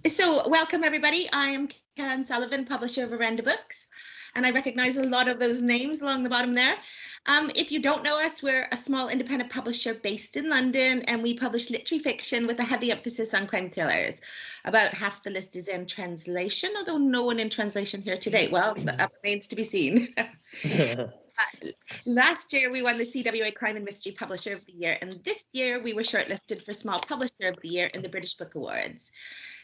So welcome everybody. I am Karen Sullivan, publisher of Arenda Books, and I recognize a lot of those names along the bottom there. If you don't know us, we're a small independent publisher based in London, and we publish literary fiction with a heavy emphasis on crime thrillers. About half the list is in translation, although no one in translation here today. Well, that remains to be seen. Last year, we won the CWA Crime and Mystery Publisher of the Year, and this year we were shortlisted for Small Publisher of the Year in the British Book Awards.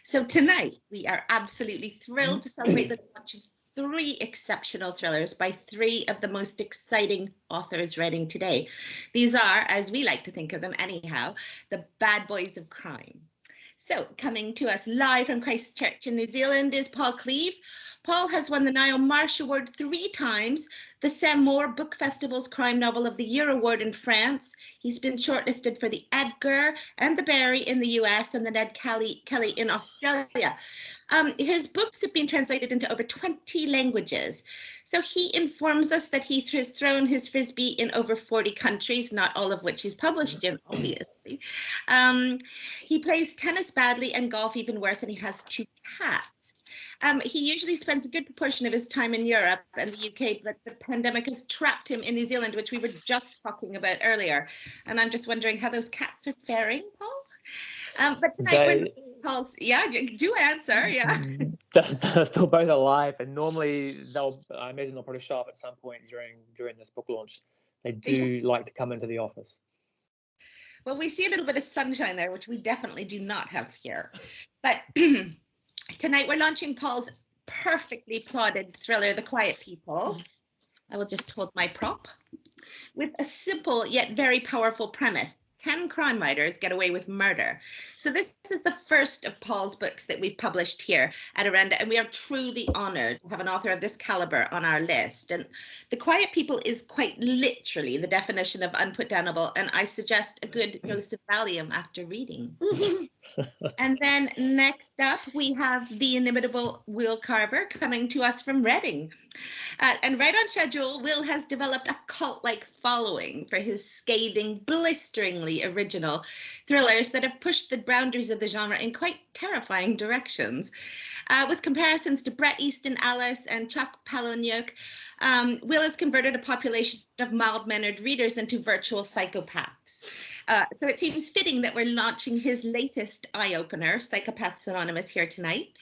So tonight, we are absolutely thrilled to celebrate the launch of 3 exceptional thrillers by 3 of the most exciting authors writing today. These are, as we like to think of them anyhow, the bad boys of crime. So coming to us live from Christchurch in New Zealand is Paul Cleave. Paul has won the Niall Marsh Award 3 times, the Samoa Book Festival's Crime Novel of the Year Award in France. He's been shortlisted for the Edgar and the Barry in the US and the Ned Kelly in Australia. His books have been translated into over 20 languages. So he informs us that he has thrown his frisbee in over 40 countries, not all of which he's published in, obviously. He plays tennis badly and golf even worse, and he has 2 cats. He usually spends a good proportion of his time in Europe and the UK, but the pandemic has trapped him in New Zealand, which we were just talking about earlier. And I'm just wondering how those cats are faring, Paul. But tonight, Paul's, yeah, do answer, yeah. They're still both alive, and normally I imagine they'll probably show up at some point during this book launch. They do like to come into the office. Well, we see a little bit of sunshine there, which we definitely do not have here. But tonight we're launching Paul's perfectly plotted thriller, The Quiet People. I will just hold my prop. With a simple yet very powerful premise. Can crime writers get away with murder? So this is the first of Paul's books that we've published here at Arenda, and we are truly honored to have an author of this caliber on our list. And The Quiet People is quite literally the definition of unputdownable, and I suggest a good dose of Valium after reading. And then next up, we have the inimitable Will Carver coming to us from Reading. And right on schedule, Will has developed a cult-like following for his scathing, blisteringly original thrillers that have pushed the boundaries of the genre in quite terrifying directions. With comparisons to Bret Easton Ellis and Chuck Palahniuk, Will has converted a population of mild-mannered readers into virtual psychopaths. So it seems fitting that we're launching his latest eye-opener, Psychopaths Anonymous, here tonight.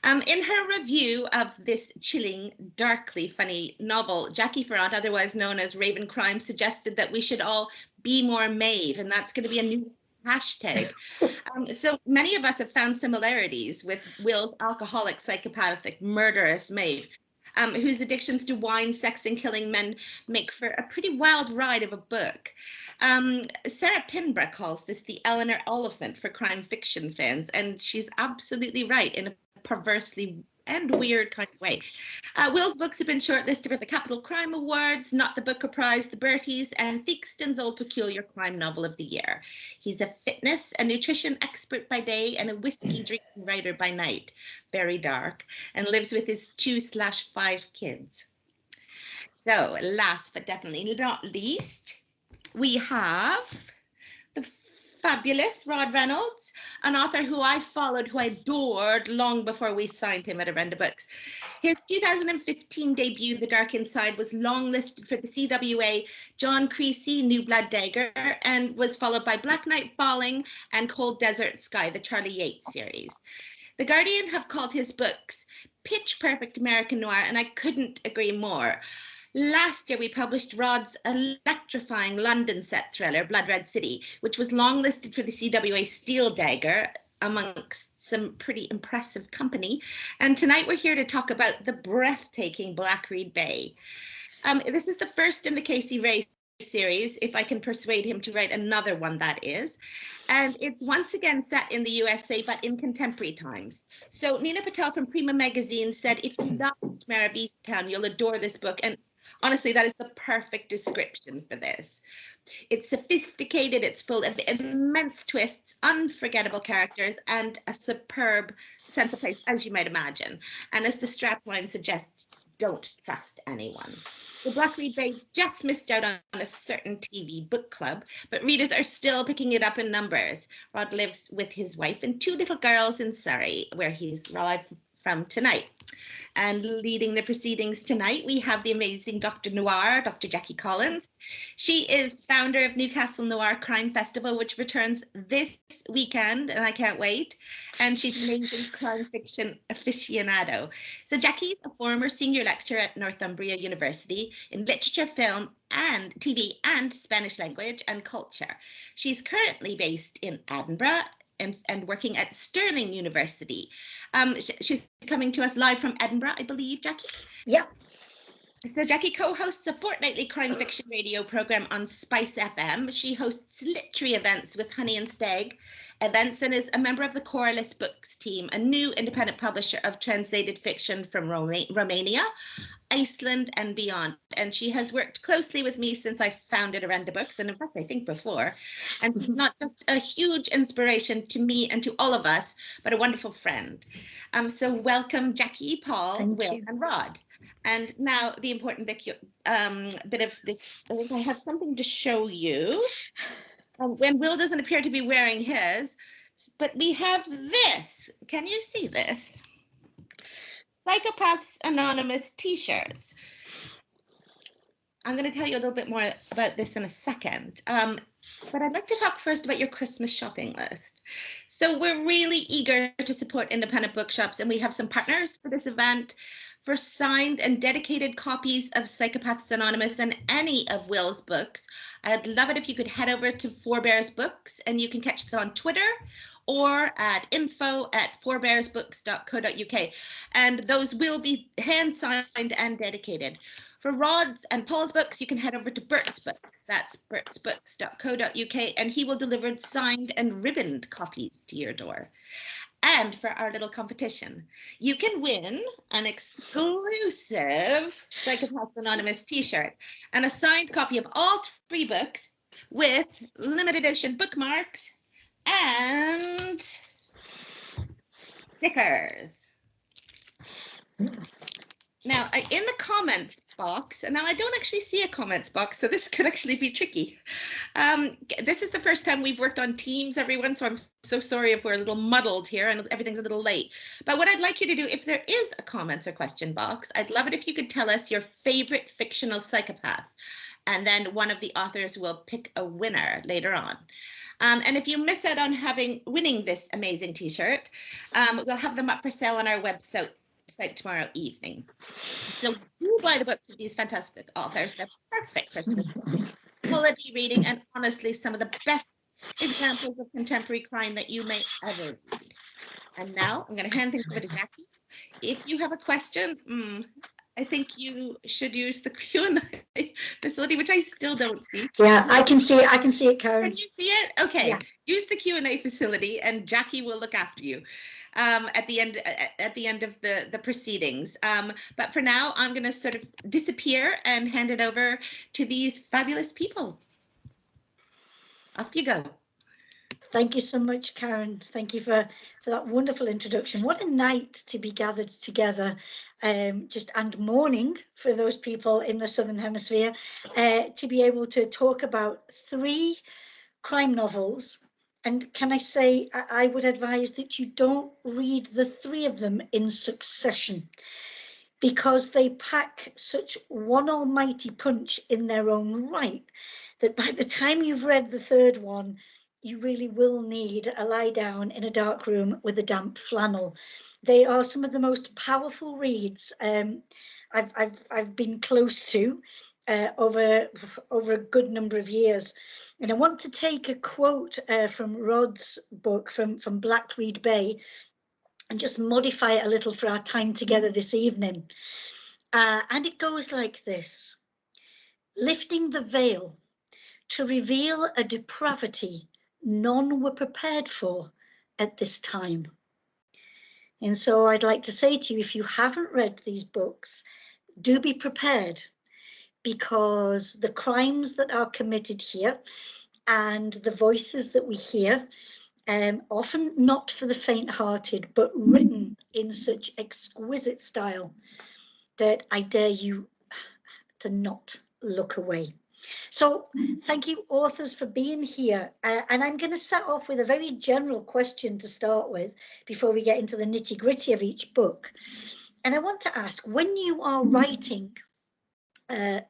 In her review of this chilling, darkly funny novel, Jacky, otherwise known as Raven Crime, suggested that we should all be more Maeve, and that's going to be a new hashtag. So many of us have found similarities with Will's alcoholic, psychopathic, murderous Maeve, whose addictions to wine, sex, and killing men make for a pretty wild ride of a book. Sarah Pinborough calls this the Eleanor Oliphant for crime fiction fans, and she's absolutely right in a perversely and weird kind of way. Will's books have been shortlisted for the Capital Crime Awards, Not the Booker Prize, the Berties, and Theakston's Old Peculiar Crime Novel of the Year. He's a fitness and nutrition expert by day and a whiskey drinking writer by night, very dark, and lives with his 2/5 kids. So last but definitely not least, we have the fabulous Rod Reynolds, an author who I followed, who I adored long before we signed him at Arenda Books. His 2015 debut, The Dark Inside, was longlisted for the CWA John Creasy New Blood Dagger and was followed by Black Night Falling and Cold Desert Sky, the Charlie Yates series. The Guardian have called his books pitch perfect American noir, and I couldn't agree more. Last year, we published Rod's electrifying London set thriller, Blood Red City, which was longlisted for the CWA Steel Dagger amongst some pretty impressive company. And tonight we're here to talk about the breathtaking Blackreed Bay. This is the first in the Casey Ray series, if I can persuade him to write another one, that is. And it's once again set in the USA, but in contemporary times. So Nina Patel from Prima Magazine said, if you loved Mare of Easttown, you'll adore this book. And honestly, that is the perfect description for this. It's sophisticated, it's full of immense twists, unforgettable characters, and a superb sense of place, as you might imagine. And as the strapline suggests, don't trust anyone. The Black Read Bay just missed out on a certain TV book club, but readers are still picking it up in numbers. Rod lives with his wife and 2 little girls in Surrey, where he's live from tonight. And leading the proceedings tonight, we have the amazing Dr. Noir, Dr. Jacky Collins. She is founder of Newcastle Noir Crime Festival, which returns this weekend, and I can't wait. And she's an amazing crime fiction aficionado. So Jacky's a former senior lecturer at Northumbria University in literature, film, and TV and Spanish language and culture. She's currently based in Edinburgh and working at Stirling University. She's coming to us live from Edinburgh, I believe, Jacky? Yeah. So Jacky co-hosts a fortnightly crime fiction radio program on Spice FM. She hosts literary events with Honey and Stag events and is a member of the Coralist Books team, a new independent publisher of translated fiction from Romania, Iceland and beyond. And she has worked closely with me since I founded Arenda Books, and in fact, I think before. And she's not just a huge inspiration to me and to all of us, but a wonderful friend. So welcome, Jacky, Paul, Will, and Rod. And now the important bit of this, I think I have something to show you. When Will doesn't appear to be wearing his, but we have this. Can you see this? Psychopaths Anonymous t-shirts. I'm going to tell you a little bit more about this in a second. But I'd like to talk first about your Christmas shopping list. So we're really eager to support independent bookshops, and we have some partners for this event. For signed and dedicated copies of Psychopaths Anonymous and any of Will's books, I'd love it if you could head over to Forebears Books, and you can catch them on Twitter or at info@forebearsbooks.co.uk. And those will be hand signed and dedicated. For Rod's and Paul's books, you can head over to Bert's Books. That's bertsbooks.co.uk, and he will deliver signed and ribboned copies to your door. And for our little competition, you can win an exclusive Psychopaths Anonymous t-shirt and a signed copy of all 3 books with limited edition bookmarks and stickers. Now, in the comments box, and now I don't actually see a comments box, so this could actually be tricky. This is the first time we've worked on Teams, everyone, so I'm so sorry if we're a little muddled here and everything's a little late. But what I'd like you to do, if there is a comments or question box, I'd love it if you could tell us your favorite fictional psychopath, and then one of the authors will pick a winner later on. And if you miss out on winning this amazing t-shirt, we'll have them up for sale on our website tomorrow evening. So do buy the books of these fantastic authors. They're perfect Christmas books, quality reading, and honestly some of the best examples of contemporary crime that you may ever read. And now I'm going to hand things over to Jacky. If you have a question, I think you should use the Q&A facility, which I still don't see. Yeah, I can see it. I can see it, Karen. Can you see it? Okay. Yeah. Use the Q&A facility, and Jacky will look after you at the end of the proceedings. But for now, I'm going to sort of disappear and hand it over to these fabulous people. Off you go. Thank you so much, Karen. Thank you for that wonderful introduction. What a night to be gathered together, and morning for those people in the Southern Hemisphere, to be able to talk about 3 crime novels. And can I say, I would advise that you don't read the 3 of them in succession, because they pack such one almighty punch in their own right that by the time you've read the 3rd one, you really will need a lie down in a dark room with a damp flannel. They are some of the most powerful reads I've been close to over a good number of years. And I want to take a quote from Rod's book from Black Read Bay and just modify it a little for our time together this evening. And it goes like this: lifting the veil to reveal a depravity none were prepared for at this time. And so I'd like to say to you, if you haven't read these books, do be prepared, because the crimes that are committed here and the voices that we hear, often not for the faint-hearted, but written in such exquisite style that I dare you to not look away. So thank you, authors, for being here. And I'm going to start off with a very general question to start with before we get into the nitty gritty of each book. And I want to ask, when you are writing,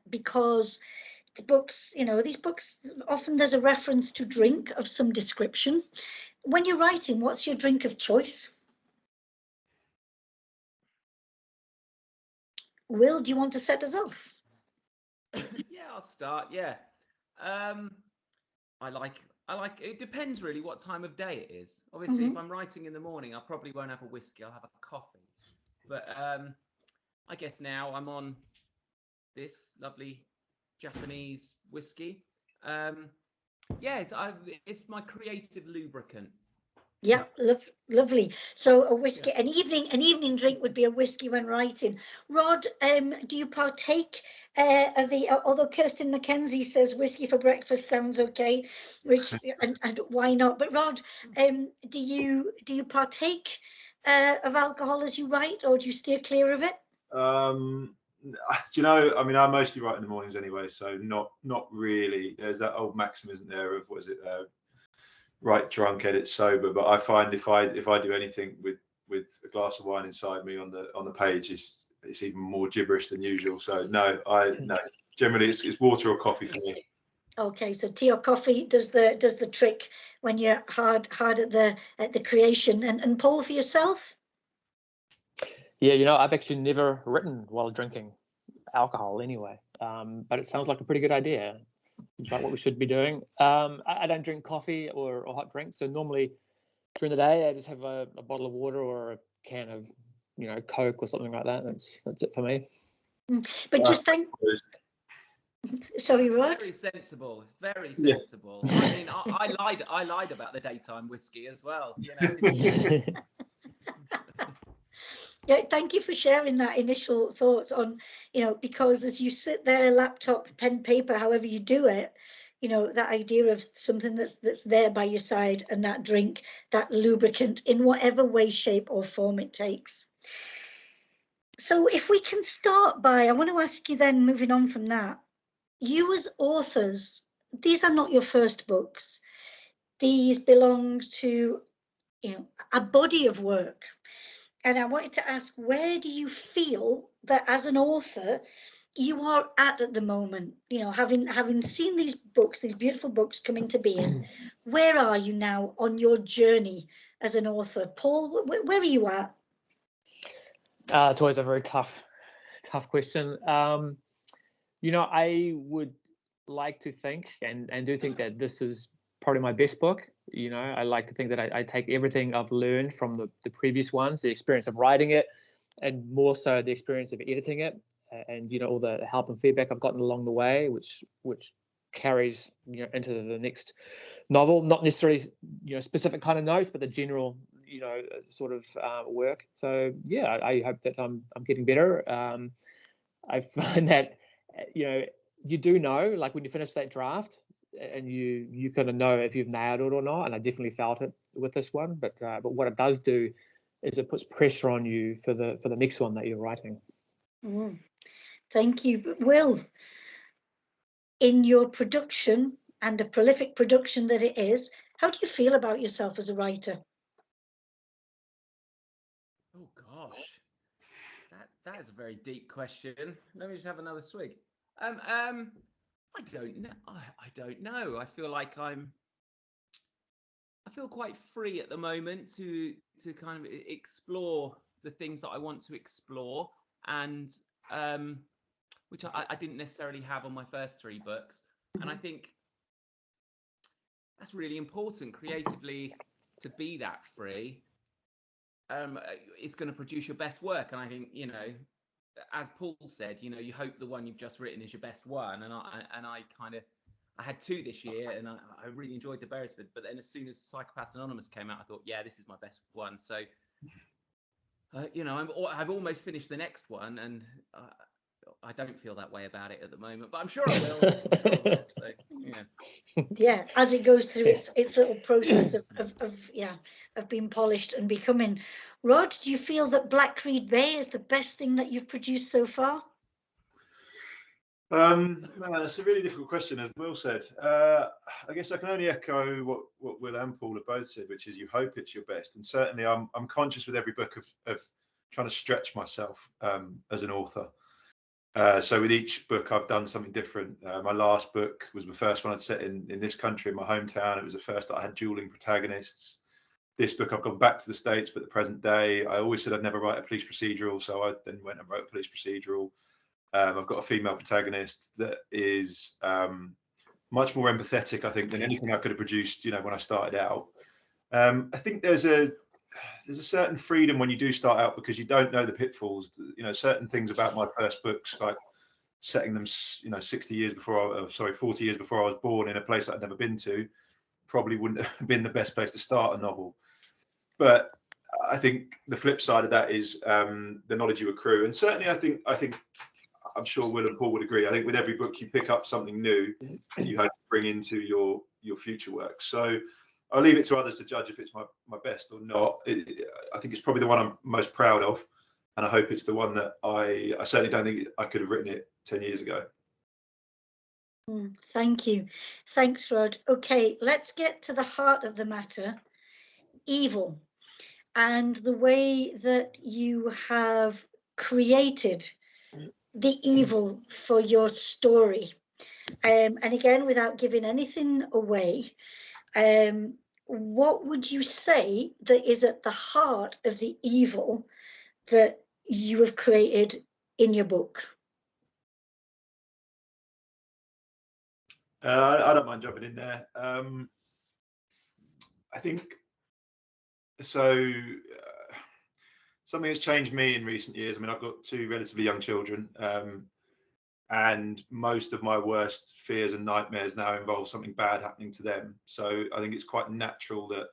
because the books, you know, these books, often there's a reference to drink of some description. When you're writing, what's your drink of choice? Will, do you want to set us off? Yeah, I'll start. Yeah. I like it depends really what time of day it is. Obviously, if I'm writing in the morning, I probably won't have a whiskey, I'll have a coffee. But I guess now I'm on this lovely Japanese whiskey. Yeah, it's my creative lubricant. Yeah, lovely. So a whiskey, yeah. An evening drink would be a whiskey when writing. Rod, do you partake of the? Although Kirsten McKenzie says whiskey for breakfast sounds okay, which and why not? But Rod, do you partake of alcohol as you write, or do you steer clear of it? Do you know? I mean, I mostly write in the mornings anyway, so not really. There's that old maxim, isn't there? Of what is it? Write drunk, edit sober. But I find if I do anything with a glass of wine inside me on the page, it's even more gibberish than usual. So no. Generally it's water or coffee for me. Okay, so tea or coffee does the trick when you're hard at the creation. And Paul, for yourself? Yeah, you know, I've actually never written while drinking alcohol anyway, but it sounds like a pretty good idea. About what we should be doing. I don't drink coffee or hot drinks, so normally during the day I just have a bottle of water or a can of, you know, Coke or something like that. That's it for me. But just think. Sorry, Rod. Very sensible. Very sensible. Yeah. I mean, I lied about the daytime whiskey as well. You know. Yeah, thank you for sharing that initial thoughts on, you know, because as you sit there, laptop, pen, paper, however you do it, you know, that idea of something that's there by your side and that drink, that lubricant in whatever way, shape or form it takes. So if we can start by, I want to ask you then, moving on from that, you as authors, these are not your first books. These belong to, you know, a body of work. And I wanted to ask, where do you feel that as an author you are at the moment? You know, having seen these books, these beautiful books come into being, where are you now on your journey as an author? Paul, where are you at? It's always a very tough question. You know, I would like to think and do think that this is probably my best book. You know, I like to think that I take everything I've learned from the previous ones, the experience of writing it, and more so the experience of editing it, and, you know, all the help and feedback I've gotten along the way, which carries, you know, into the next novel. Not necessarily, you know, specific kind of notes, but the general, you know, sort of work. So yeah, I hope that I'm getting better. I find that, you know, you do know, like when you finish that draft, and you kind of know if you've nailed it or not, and I definitely felt it with this one. But what it does do is it puts pressure on you for the next one that you're writing. Thank you. Will, in your production, and a prolific production that it is, how do you feel about yourself as a writer? Oh gosh, that is a very deep question. Let me just have another swig. I don't know. I don't know. I feel like I feel quite free at the moment to kind of explore the things that I want to explore, and which I didn't necessarily have on my first three books. And I think that's really important creatively, to be that free. It's going to produce your best work. And I think, you know, as Paul said, you know, you hope the one you've just written is your best one. And I had two this year, and I really enjoyed the Beresford. But then as soon as Psychopaths Anonymous came out, I thought, yeah, this is my best one. So, you know, I've almost finished the next one, and I don't feel that way about it at the moment, but I'm sure I will. So, yeah. Yeah, as it goes through its little process of being polished and becoming. Rod, do you feel that Black Reed Bay is the best thing that you've produced so far? Man, that's a really difficult question, as Will said. I guess I can only echo what Will and Paul have both said, which is you hope it's your best. And certainly I'm conscious with every book of trying to stretch myself as an author. So with each book, I've done something different. My last book was the first one I'd set in this country, in my hometown. It was the first that I had dueling protagonists. This book, I've gone back to the States, but the present day, I always said I'd never write a police procedural. So I then went and wrote a police procedural. I've got a female protagonist that is much more empathetic, I think, than anything I could have produced, when I started out. I think there's a certain freedom when you do start out, because you don't know the pitfalls. Certain things about my first books, like setting them, 40 years before I was born in a place I'd never been to, probably wouldn't have been the best place to start a novel. But I think the flip side of that is the knowledge you accrue, and certainly I think I'm sure Will and Paul would agree. I think with every book you pick up something new that you hope to bring into your future work. So I'll leave it to others to judge if it's my best or not. I think it's probably the one I'm most proud of, and I hope it's the one that I certainly don't think I could have written it 10 years ago. Thank you. Thanks, Rod. Okay, let's get to the heart of the matter. Evil, and the way that you have created the evil for your story. And again, without giving anything away, what would you say that is at the heart of the evil that you have created in your book? I don't mind jumping in there. I think so. Something that's changed me in recent years. I mean, I've got two relatively young children, and most of my worst fears and nightmares now involve something bad happening to them. So I think it's quite natural that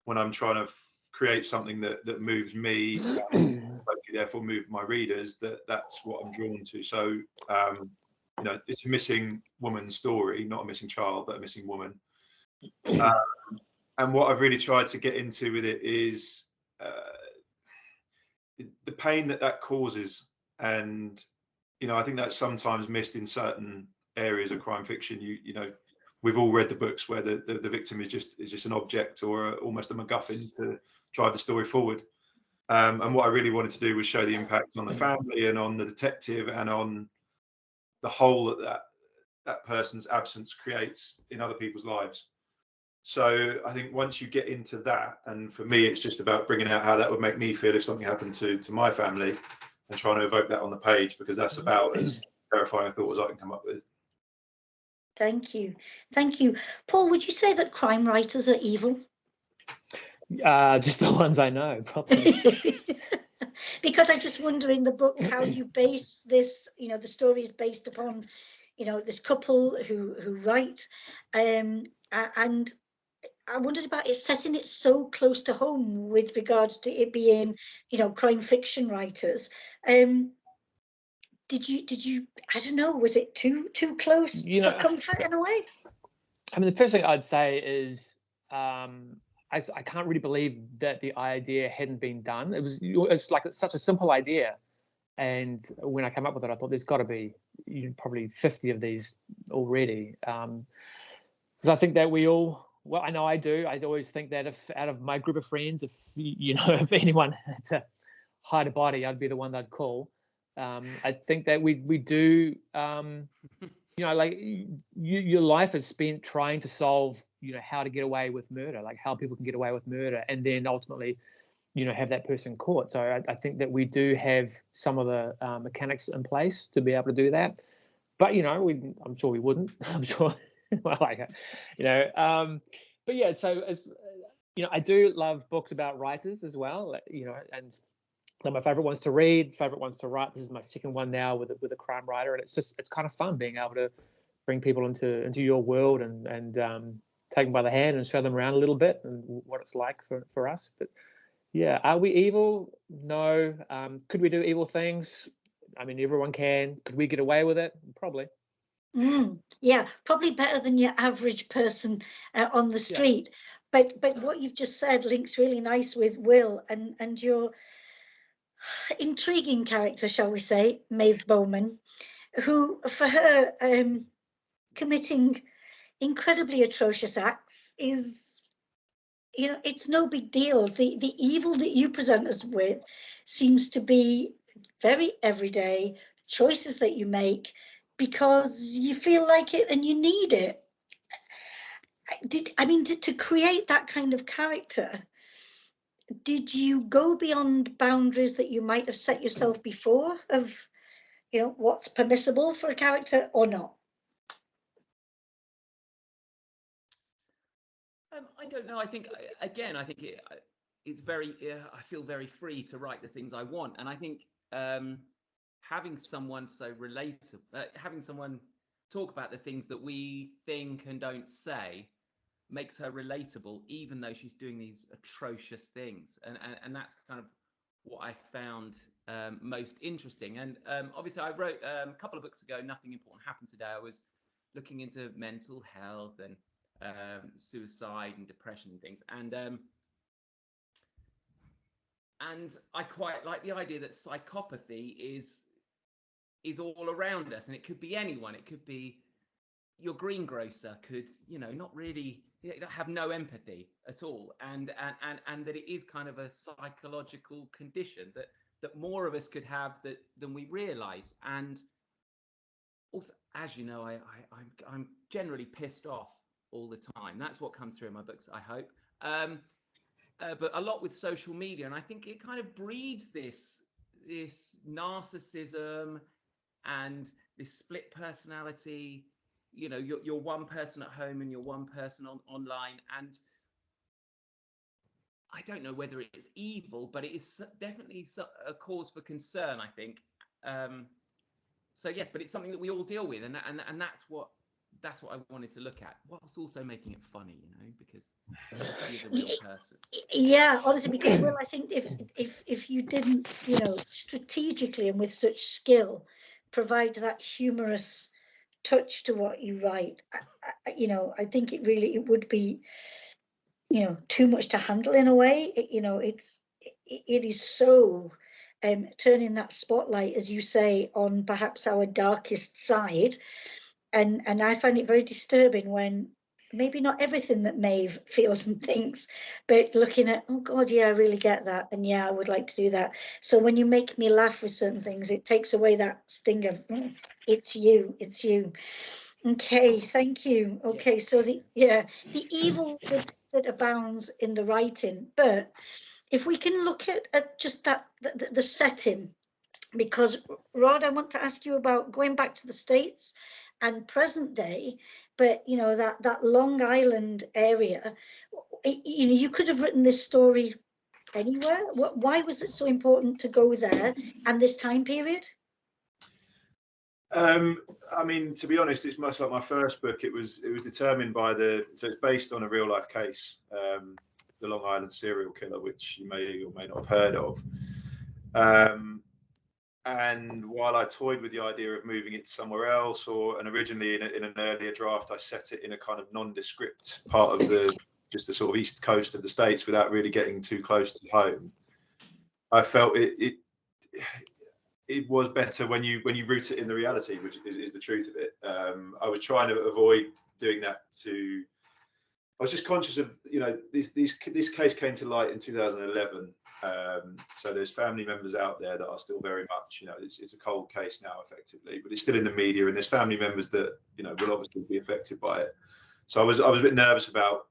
when I'm trying to create something that moves me, therefore move my readers, that's what I'm drawn to. So it's a missing woman story, not a missing child, but a missing woman. And what I've really tried to get into with it is the pain that causes. And I think that's sometimes missed in certain areas of crime fiction. We've all read the books where the victim is just an object or almost a MacGuffin to drive the story forward. And what I really wanted to do was show the impact on the family and on the detective and on the hole that person's absence creates in other people's lives. So I think once you get into that, and for me, it's just about bringing out how that would make me feel if something happened to my family, and trying to evoke that on the page, because that's about as terrifying a thought as I can come up with. Thank you. Thank you. Paul, would you say that crime writers are evil? Just the ones I know, probably. Because I'm just wondering, the book, how you base this, the story is based upon, this couple who write, and I wondered about it, setting it so close to home with regards to it being, crime fiction writers. Did you, I don't know, was it too close for comfort in a way? I mean, the first thing I'd say is I can't really believe that the idea hadn't been done. It's like such a simple idea. And when I came up with it, I thought there's got to be probably 50 of these already. Because I think that we all, well, I know I do. I always think that if out of my group of friends, if anyone had to hide a body, I'd be the one they'd call. I think that we do, like your life is spent trying to solve, how to get away with murder, like how people can get away with murder, and then ultimately, have that person caught. So I think that we do have some of the mechanics in place to be able to do that. But I'm sure we wouldn't. I'm sure. Well, but yeah. So as I do love books about writers as well. And they're my favorite ones to read, favorite ones to write. This is my second one now with a crime writer, and it's kind of fun being able to bring people into your world and take them by the hand and show them around a little bit and what it's like for us. But yeah, are we evil? No. Could we do evil things? I mean, everyone can. Could we get away with it? Probably. Yeah, probably better than your average person on the street. Yeah. But what you've just said links really nice with Will and your intriguing character, shall we say, Maeve Bowman, who, for her, committing incredibly atrocious acts is, you know, it's no big deal. The evil that you present us with seems to be very everyday choices that you make because you feel like it and you need it. To create that kind of character, did you go beyond boundaries that you might have set yourself before of, you know, what's permissible for a character or not? I don't know. I think again, I think it's very. I feel very free to write the things I want, and I think having someone so relatable, having someone talk about the things that we think and don't say, makes her relatable, even though she's doing these atrocious things, and that's kind of what I found most interesting. And obviously, I wrote a couple of books ago. Nothing Important Happened Today. I was looking into mental health and suicide and depression and things, and I quite like the idea that psychopathy is all around us, and it could be anyone. It could be your greengrocer, could, you know, not really have no empathy at all, and that it is kind of a psychological condition that more of us could have than we realize. And also, as you know, I'm generally pissed off all the time. That's what comes through in my books, I hope. But a lot with social media, and I think it kind of breeds this narcissism and this split personality. You know, you're one person at home and you're one person online, and I don't know whether it's evil, but it is definitely a cause for concern, I think. So yes, but it's something that we all deal with, and that's what I wanted to look at, whilst also making it funny, you know, because she is a real person. Yeah, honestly, because Will, I think if you didn't, you know, strategically and with such skill, provide that humorous touch to what you write, you know, I think it would be, you know, too much to handle in a way. You know, it is so turning that spotlight, as you say, on perhaps our darkest side. And I find it very disturbing when maybe not everything that Maeve feels and thinks, but looking at, oh God, yeah, I really get that. And yeah, I would like to do that. So when you make me laugh with certain things, it takes away that sting of, it's you. Okay, thank you. Okay, so the evil that abounds in the writing, but if we can look at just that, the setting, because Rod, I want to ask you about going back to the States and present day, but you know, that Long Island area, you know, you could have written this story anywhere. Why was it so important to go there and this time period? I mean, to be honest, it's much like my first book. It was determined by so it's based on a real life case, the Long Island serial killer, which you may or may not have heard of. And while I toyed with the idea of moving it somewhere else, and originally in an earlier draft, I set it in a kind of nondescript part of just the sort of east coast of the States without really getting too close to home. I felt it was better when you root it in the reality, which is the truth of it. I was trying to avoid doing that. I was just conscious of, you know, this case came to light in 2011. So there's family members out there that are still very much, you know, it's a cold case now effectively, but it's still in the media, and there's family members that, you know, will obviously be affected by it. So I was a bit nervous about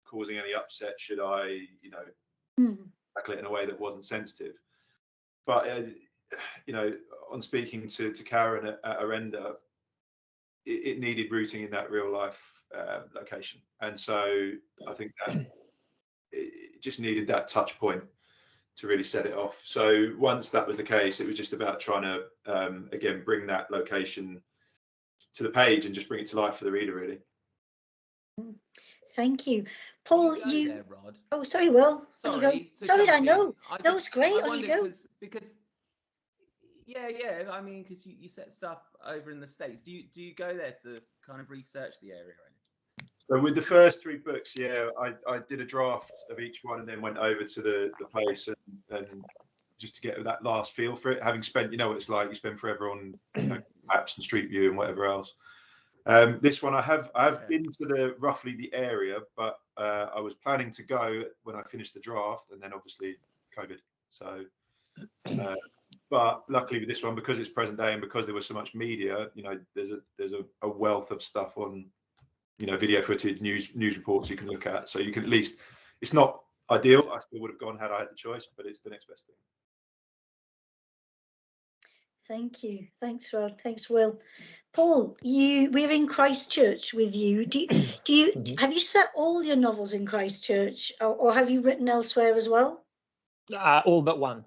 causing any upset should I, you know, tackle it in a way that wasn't sensitive. But you know, on speaking to Karen at Arenda, it needed rooting in that real life location, and so I think that it just needed that touch point to really set it off. So once that was the case, it was just about trying to again bring that location to the page and just bring it to life for the reader, really. Thank you, Paul. You go there, Rod. Oh, sorry, Will. Sorry, I know. That was great. I On you go. Because yeah. I mean, because you set stuff over in the States. Do you go there to kind of research the area? So with the first 3 books, yeah, I did a draft of each one and then went over to the place and just to get that last feel for it. Having spent, you know what it's like, you spend forever on, you know, maps and Street View and whatever else. This one I've been to roughly the area, but I was planning to go when I finished the draft, and then obviously COVID. So, but luckily with this one, because it's present day and because there was so much media, there's a wealth of stuff on, video footage, news reports you can look at. So you can at least, it's not ideal. I still would have gone had I had the choice, but it's the next best thing. Thank you. Thanks, Rod. Thanks, Will. Paul, we're in Christchurch with you. Have you set all your novels in Christchurch, or have you written elsewhere as well? All but one.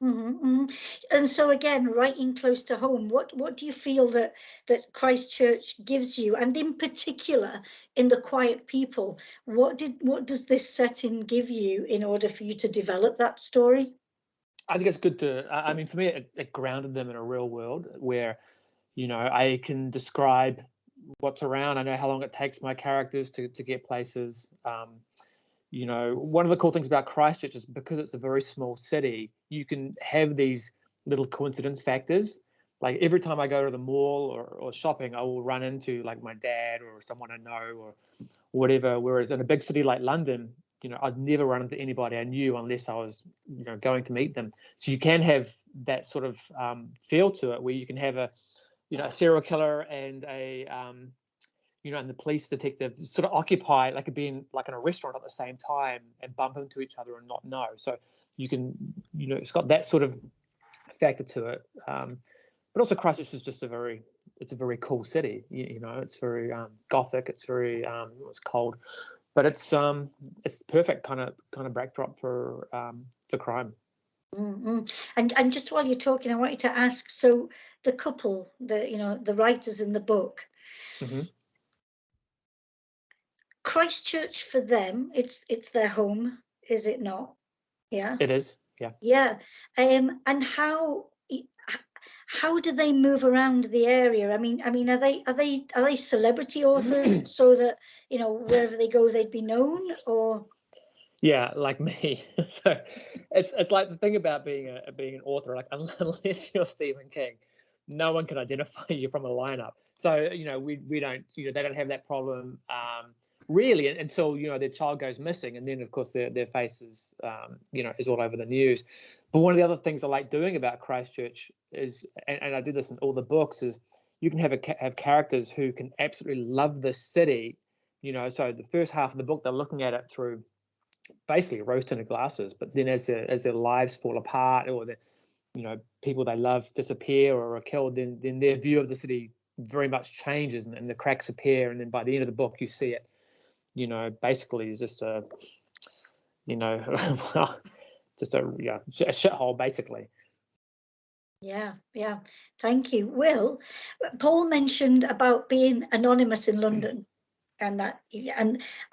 And so again, writing close to home, what do you feel that Christchurch gives you, and in particular in The Quiet People, what does this setting give you in order for you to develop that story? I think it's good to, for me, it grounded them in a real world where, I can describe what's around. I know how long it takes my characters to get places. One of the cool things about Christchurch is because it's a very small city, you can have these little coincidence factors. Like every time I go to the mall or shopping, I will run into like my dad or someone I know or whatever. Whereas in a big city like London, I'd never run into anybody I knew unless I was, going to meet them. So you can have that sort of feel to it where you can have a serial killer and and the police detective sort of occupy, like being like in a restaurant at the same time and bump into each other and not know. So you can, it's got that sort of factor to it. But also Christchurch is just it's a very cool city. It's very gothic. It's very it's cold, but it's the perfect kind of backdrop for crime. And just while you're talking, I want you to ask. So the couple, the writers in the book, Christchurch for them, it's their home, is it not? Yeah. It is. Yeah. Yeah. And how do they move around the area? I mean, are they celebrity authors so that wherever they go they'd be known, or? Yeah, like me. So it's like the thing about being an author, like unless you're Stephen King, no one can identify you from a lineup. So we don't, they don't have that problem really until their child goes missing, and then of course their face is is all over the news. But one of the other things I like doing about Christchurch is, and I do this in all the books, is you can have characters who can absolutely love this city. So the first half of the book they're looking at it through basically rose-tinted glasses, but then as their lives fall apart or the people they love disappear or are killed, then their view of the city very much changes and the cracks appear, and then by the end of the book you see it basically is just a just a shithole basically. Yeah. Thank you. Will, Paul mentioned about being anonymous in London, and that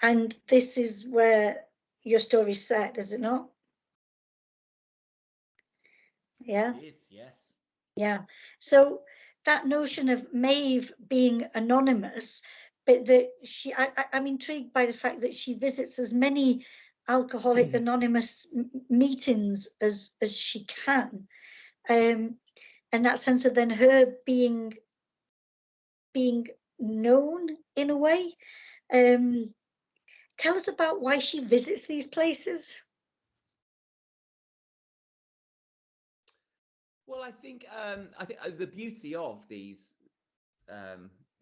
and this is where your story's set, is it not? Yeah. It is, yes. Yeah. So that notion of Maeve being anonymous, but that I'm intrigued by the fact that she visits as many Alcoholic Anonymous meetings as she can, and that sense of then her being known in a way. Tell us about why she visits these places. Well, I think the beauty of these,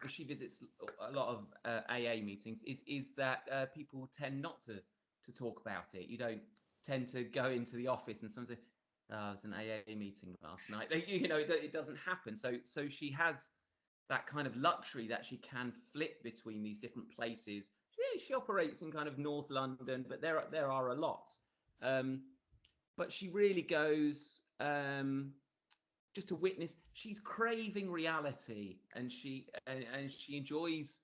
she visits a lot of AA meetings, is that people tend not to talk about it. You don't tend to go into the office and someone say, "Oh, it was an AA meeting last night." It doesn't happen. So she has that kind of luxury that she can flip between these different places. She operates in kind of North London, but there are a lot. But she really goes just to witness. She's craving reality, and she enjoys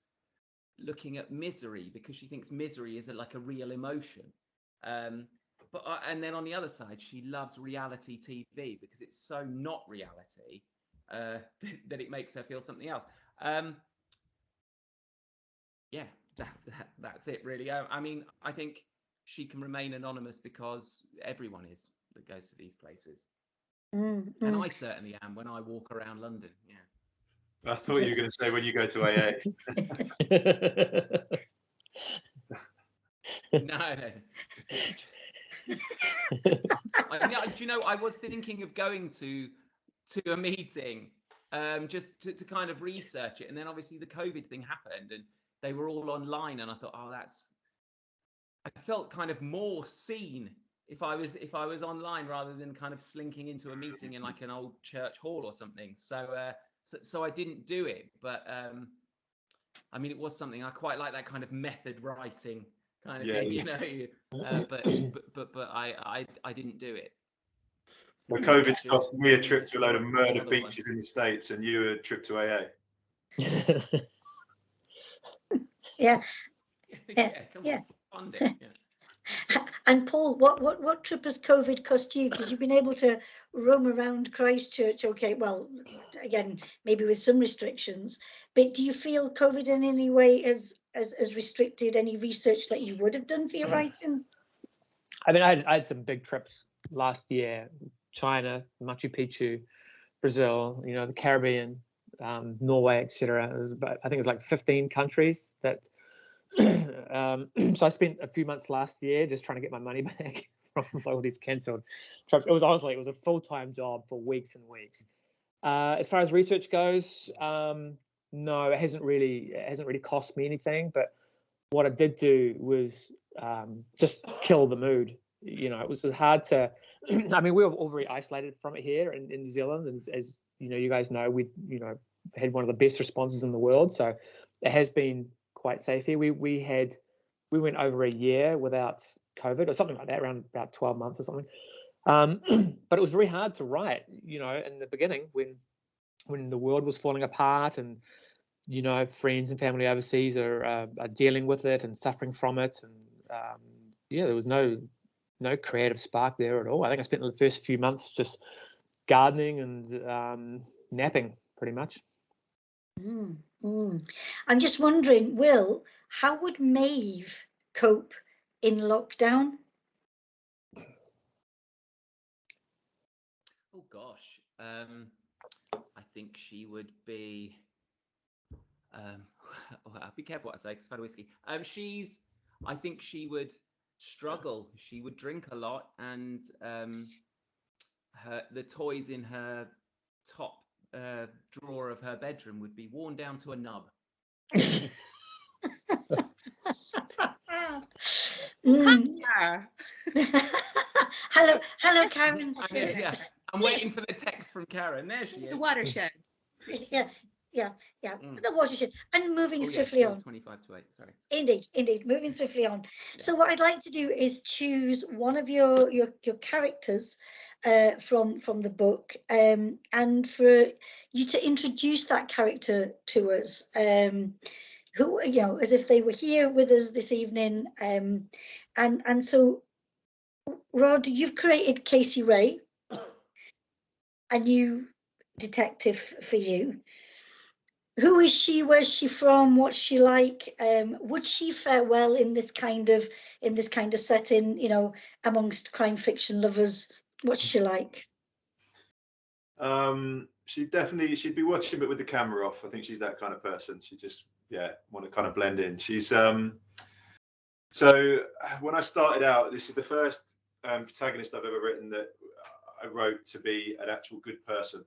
looking at misery because she thinks misery is like a real emotion. But and then on the other side, she loves reality TV because it's so not reality that it makes her feel something else. Yeah, that's it really. I think she can remain anonymous because everyone is that goes to these places. And I certainly am when I walk around London. Yeah. I thought you were going to say when you go to AA. No. Do you know, I was thinking of going to a meeting just to kind of research it, and then obviously the COVID thing happened and they were all online, and I thought, oh, I felt kind of more seen if I was online rather than kind of slinking into a meeting in like an old church hall or something. So I didn't do it, but I mean, it was something I quite like, that kind of method writing kind of thing, you know. But I didn't do it. Well, COVID's cost me a trip to a load of murder beaches in the States, and you a trip to AA. Yeah. Come on, fund it. Yeah. And Paul, what trip has COVID cost you? Because you've been able to roam around Christchurch, okay, well, again, maybe with some restrictions, but do you feel COVID in any way has restricted any research that you would have done for your writing? I mean, I had some big trips last year: China, Machu Picchu, Brazil, you know, the Caribbean, Norway, etc. I think it was like 15 countries that. So I spent a few months last year just trying to get my money back from all these cancelled trips. It was a full-time job for weeks and weeks. As far as research goes, no, it hasn't really cost me anything. But what I did do was just kill the mood. You know, it was hard to. I mean, we were all very isolated from it here in New Zealand, and as you know, you guys know, we had one of the best responses in the world. So it has been quite safe here. We went over a year without COVID or something like that, around about 12 months or something. But it was very hard to write, you know, in the beginning when the world was falling apart, and you know, friends and family overseas are dealing with it and suffering from it, and there was no creative spark there at all. I think I spent the first few months just gardening and napping, pretty much. I'm just wondering, Will, how would Maeve cope in lockdown? Oh gosh, I think she would be. I'll be careful what I say because I've had whiskey. I think she would struggle. She would drink a lot, and the toys in her top drawer of her bedroom would be worn down to a nub. Hello, Karen. Yeah, I'm waiting for the text from Karen. There she is. The watershed. Yeah. The watershed. And moving swiftly on. 25 to 8. Sorry. Indeed. Moving swiftly on. Yeah. So what I'd like to do is choose one of your characters from the book, and for you to introduce that character to us. Who, you know, as if they were here with us this evening. And so, Rod, you've created Casey Ray, a new detective for you. Who is she? Where's she from? What's she like? Would she fare well in this kind of setting? You know, amongst crime fiction lovers, what's she like? She'd be watching it with the camera off. I think she's that kind of person. She just want to kind of blend in. She's so when I started out, this is the first protagonist I've ever written that I wrote to be an actual good person.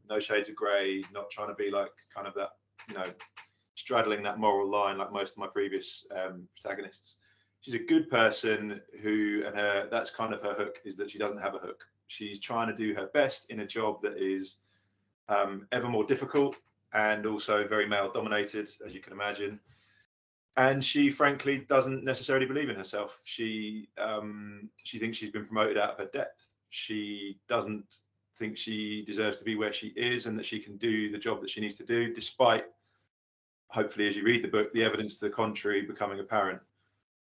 No shades of grey, not trying to be like kind of that, you know, straddling that moral line like most of my previous protagonists. She's a good person that's kind of her hook, is that she doesn't have a hook. She's trying to do her best in a job that is ever more difficult and also very male dominated, as you can imagine. And she frankly doesn't necessarily believe in herself. She thinks she's been promoted out of her depth. She doesn't think she deserves to be where she is and that she can do the job that she needs to do, despite, hopefully, as you read the book, the evidence to the contrary becoming apparent.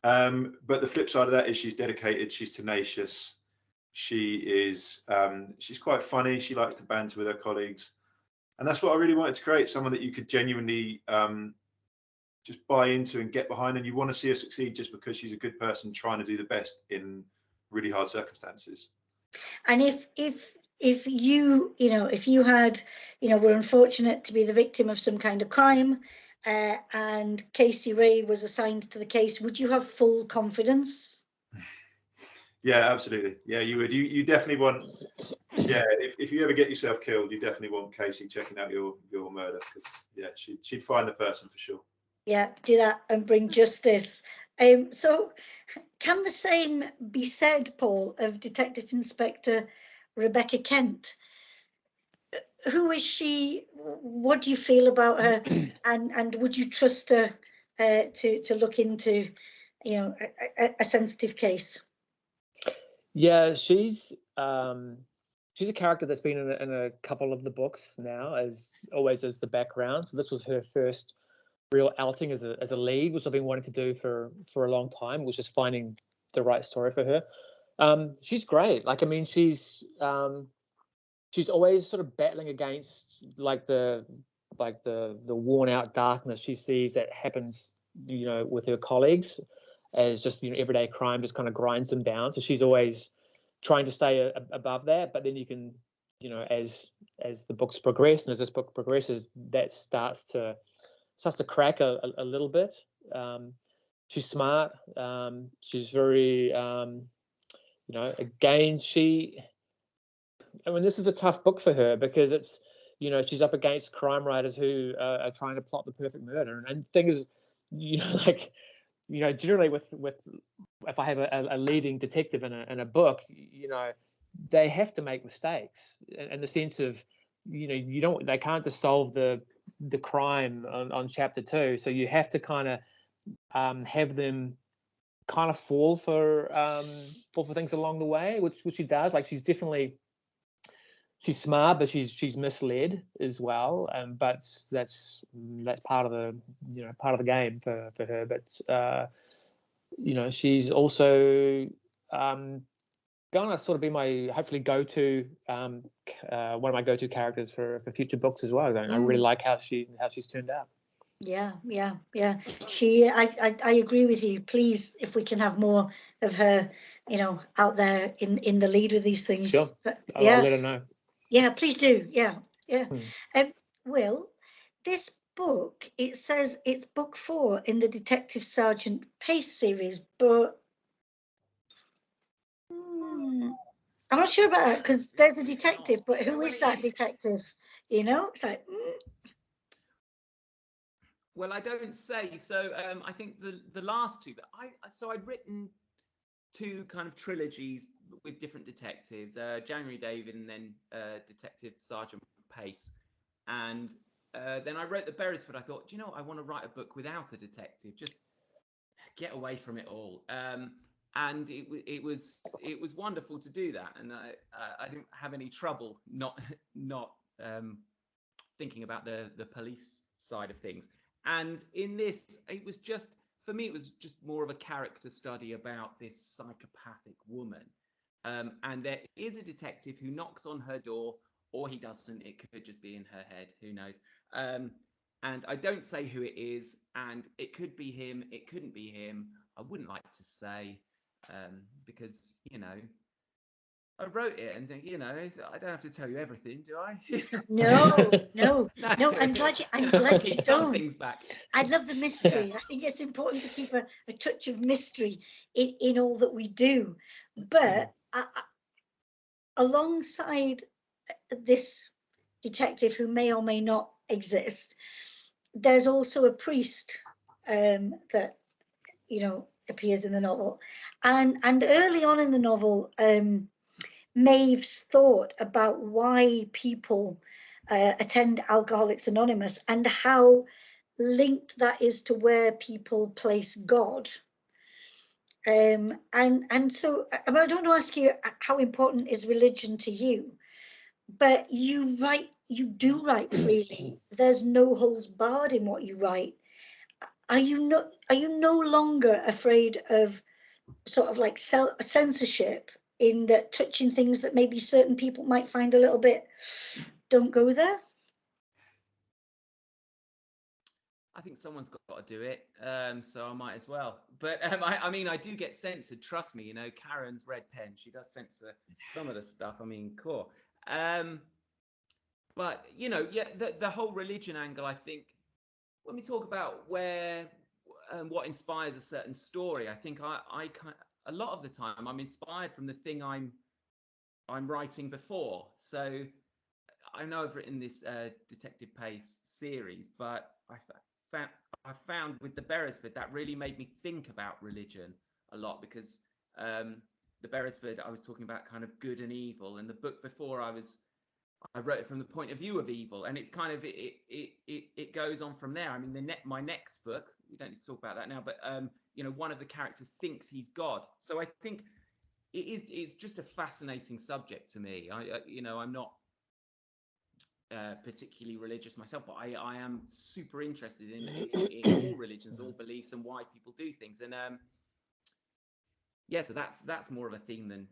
But the flip side of that is she's dedicated, she's tenacious, she's quite funny, she likes to banter with her colleagues. And that's what I really wanted to create, someone that you could genuinely just buy into and get behind, and you want to see her succeed just because she's a good person trying to do the best in really hard circumstances. And if if you had, were unfortunate to be the victim of some kind of crime, and Casey Ray was assigned to the case, would you have full confidence? Yeah, absolutely. Yeah, you would. You definitely want. Yeah, if you ever get yourself killed, you definitely want Casey checking out your murder, because yeah, she'd find the person for sure. Yeah, do that and bring justice. So can the same be said, Paul, of Detective Inspector Rebecca Kent? Who is she? What do you feel about her? And would you trust her to look into, a sensitive case? Yeah, she's a character that's been in a couple of the books now, as always as the background. So this was her first real outing as a lead, which I've been wanting to do for a long time, which is finding the right story for her. She's great. Like, I mean, she's always sort of battling against the worn out darkness she sees that happens, with her colleagues, as just, everyday crime just kind of grinds them down. So she's always trying to stay above that. But then you can, as the books progress, and as this book progresses, that starts to crack a little bit. She's smart. She's very, again, this is a tough book for her, because it's, she's up against crime writers who are trying to plot the perfect murder. And the thing is, generally with if I have a leading detective in a book, they have to make mistakes, in the sense of, they can't just solve the crime on chapter 2. So you have to kind of have them kind of fall for things along the way, which she does. Like, she's smart, but she's misled as well. But that's part of the game for her. But she's also going to sort of be my hopefully go-to one of my go-to characters for future books as well. I really like how she's turned out. Yeah. I agree with you. Please, if we can have more of her, out there in the lead with these things. Sure. Yeah. I'll let her know. Yeah, please do. Yeah. Will, this book, it says it's book 4 in the Detective Sergeant Pace series, but I'm not sure about that, because there's a detective, but who is that detective? It's like. Well, I don't say. So I think the last two, but I'd written 2 kind of trilogies with different detectives, January David and then Detective Sergeant Pace. And then I wrote the Beresford. I thought, I want to write a book without a detective, just get away from it all. And it was wonderful to do that, and I didn't have any trouble not thinking about the police side of things. And in this, it was just, for me, it was just more of a character study about this psychopathic woman. And there is a detective who knocks on her door, or he doesn't. It could just be in her head. Who knows? And I don't say who it is, and it could be him. It couldn't be him. I wouldn't like to say, because, I wrote it and think, I don't have to tell you everything, do I? No. I'm glad you keep don't. some things back. I love the mystery. Yeah. I think it's important to keep a touch of mystery in all that we do. But alongside this detective, who may or may not exist, there's also a priest that appears in the novel, and early on in the novel, Maeve's thought about why people attend Alcoholics Anonymous and how linked that is to where people place God. And so I don't want to ask you how important is religion to you, but you do write freely. There's no holds barred in what you write. Are you no longer afraid of sort of like censorship in that, touching things that maybe certain people might find a little bit, don't go there? I think someone's got to do it, so I might as well. But I mean, I do get censored. Trust me. Karen's red pen. She does censor some of the stuff. I mean, cool. But you know, yeah, the whole religion angle, I think, when we talk about where what inspires a certain story, I think a lot of the time I'm inspired from the thing I'm writing before. So I know I've written this Detective Pace series, but I found with the Beresford that really made me think about religion a lot, because the Beresford, I was talking about kind of good and evil, and the book before I wrote it from the point of view of evil, and it's kind of it goes on from there. I mean, my next book, we don't need to talk about that now, but you know, one of the characters thinks he's God. So I think it's just a fascinating subject to me. You know, I'm not particularly religious myself, but I am super interested in all religions, all beliefs, and why people do things. And yeah, so that's more of a theme than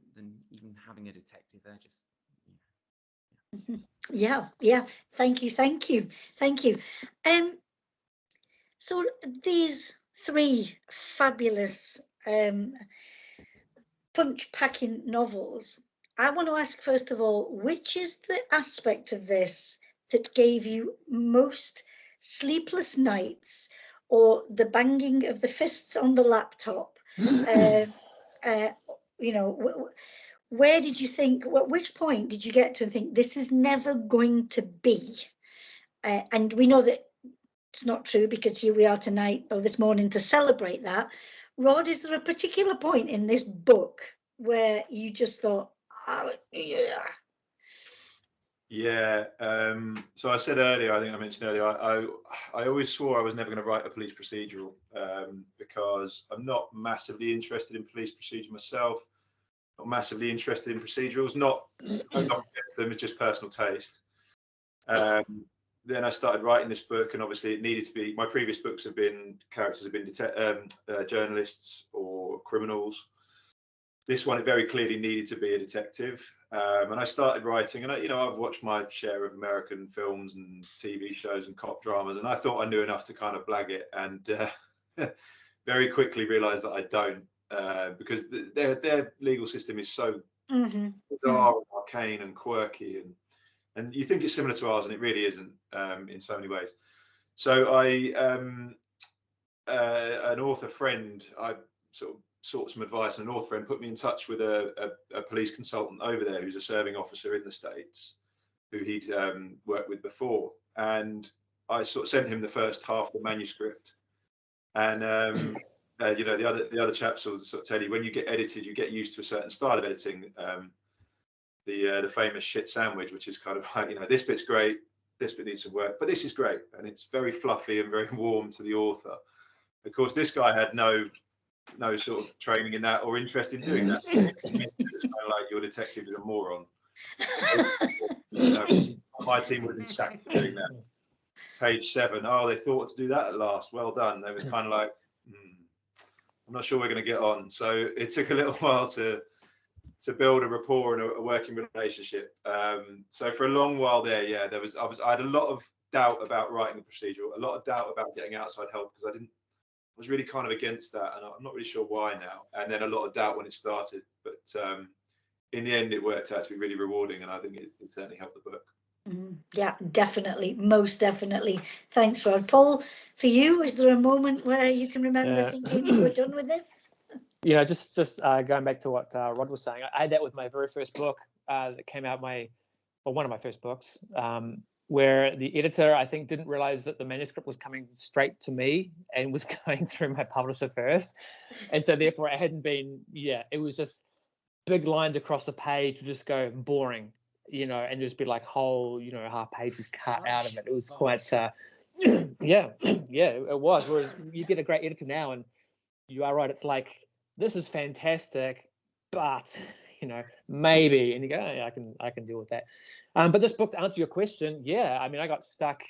even having a detective. They're just Yeah. Thank you. So these three fabulous punch-packing novels, I want to ask, first of all, which is the aspect of this that gave you most sleepless nights, or the banging of the fists on the laptop? You know, where did you think, at which point did you get to think this is never going to be? And we know that it's not true, because here we are tonight, or this morning, to celebrate that. Rod, is there a particular point in this book where you just thought, oh, yeah? Yeah. So I said earlier, I think I mentioned earlier, I always swore I was never going to write a police procedural, because I'm not massively interested in police procedure myself. Not massively interested in procedurals. Not against them. It's just personal taste. Then I started writing this book, and obviously it needed to be. My previous books have been characters have been journalists or criminals. This one, it very clearly needed to be a detective, and I started writing. And I've watched my share of American films and TV shows and cop dramas, and I thought I knew enough to kind of blag it, and very quickly realised that I don't, because their legal system is so bizarre, and arcane, and quirky, and you think it's similar to ours, and it really isn't, in so many ways. So an author friend, I sort of sought some advice, and an author friend put me in touch with a police consultant over there who's a serving officer in the States, who he'd worked with before. And I sort of sent him the first half of the manuscript. And the other chaps will sort of tell you, when you get edited, you get used to a certain style of editing. The famous shit sandwich, which is kind of like, this bit's great, this bit needs some work, but this is great, and it's very fluffy and very warm to the author. Of course, this guy had no sort of training in that or interest in doing that. It's kind of like, your detective is a moron. My team would have been sacked for doing that. Page 7. Oh, they thought to do that at last. Well done. It was kind of like, I'm not sure we're going to get on. So it took a little while to build a rapport and a working relationship. So for a long while there, yeah, I had a lot of doubt about writing a procedural, a lot of doubt about getting outside help, because I was really kind of against that, and I'm not really sure why now. And then a lot of doubt when it started, but in the end, it worked out to be really rewarding, and I think it certainly helped the book. Yeah, definitely, most definitely. Thanks, Rod. Paul, for you, is there a moment where you can remember thinking, we're done with this? Yeah, just going back to what Rod was saying, I had that with my very first book that came out, one of my first books, where the editor, I think, didn't realize that the manuscript was coming straight to me and was going through my publisher first. And so therefore it hadn't been, it was just big lines across the page to just go boring, and just be like whole, half pages cut out of it. It was quite, it was. Whereas you get a great editor now, and you are right, it's like, this is fantastic, but maybe, and you go, I can deal with that. But this book, to answer your question, I mean, I got stuck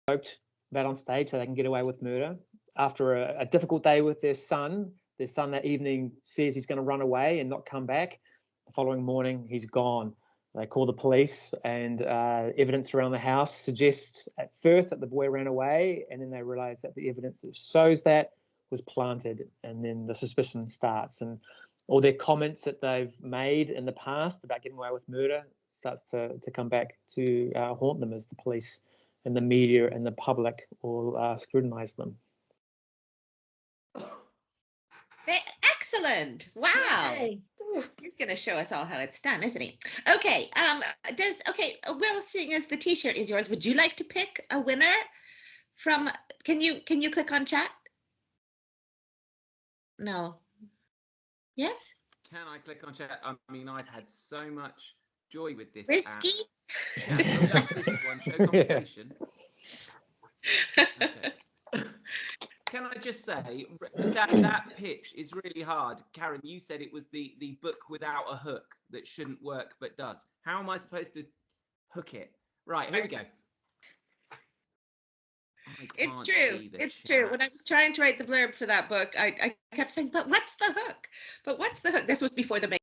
about on stage so they can get away with murder. After a difficult day with their son that evening says he's going to run away and not come back. The following morning, he's gone. They call the police, and evidence around the house suggests at first that the boy ran away, and then they realize that the evidence that shows that was planted, and then the suspicion starts. And all their comments that they've made in the past about getting away with murder starts to come back to haunt them as the police and the media and the public all scrutinize them. Excellent. Wow. Yay. He's going to show us all how it's done, isn't he? Okay. Will, seeing as the t-shirt is yours, would you like to pick a winner from, can you click on chat? No. Yes? Can I click on chat? I mean, I've had so much joy with this Risky? app. Yeah, this one, show conversation. Okay. Can I just say that pitch is really hard. Karen, you said it was the book without a hook that shouldn't work but does. How am I supposed to hook it? Right, here we go. It's true. It's true. When I was trying to write the blurb for that book, I kept saying, but what's the hook? But what's the hook? This was before the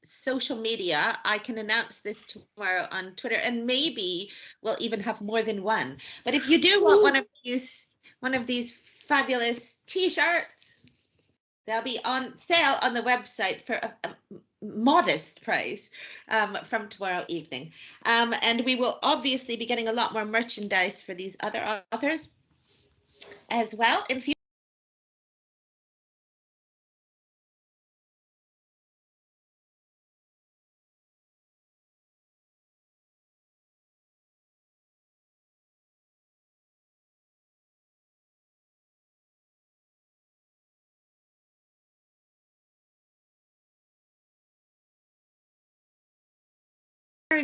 social media, I can announce this tomorrow on Twitter, and maybe we'll even have more than one. But if you do want one of these fabulous t-shirts, they'll be on sale on the website for a modest price from tomorrow evening. And we will obviously be getting a lot more merchandise for these other authors as well in future.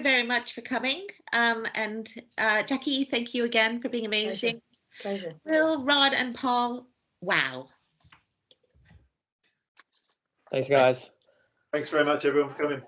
Very much for coming, and Jacky, thank you again for being amazing. Pleasure. Will, Rod, and Paul, wow. Thanks, guys. Thanks very much, everyone, for coming.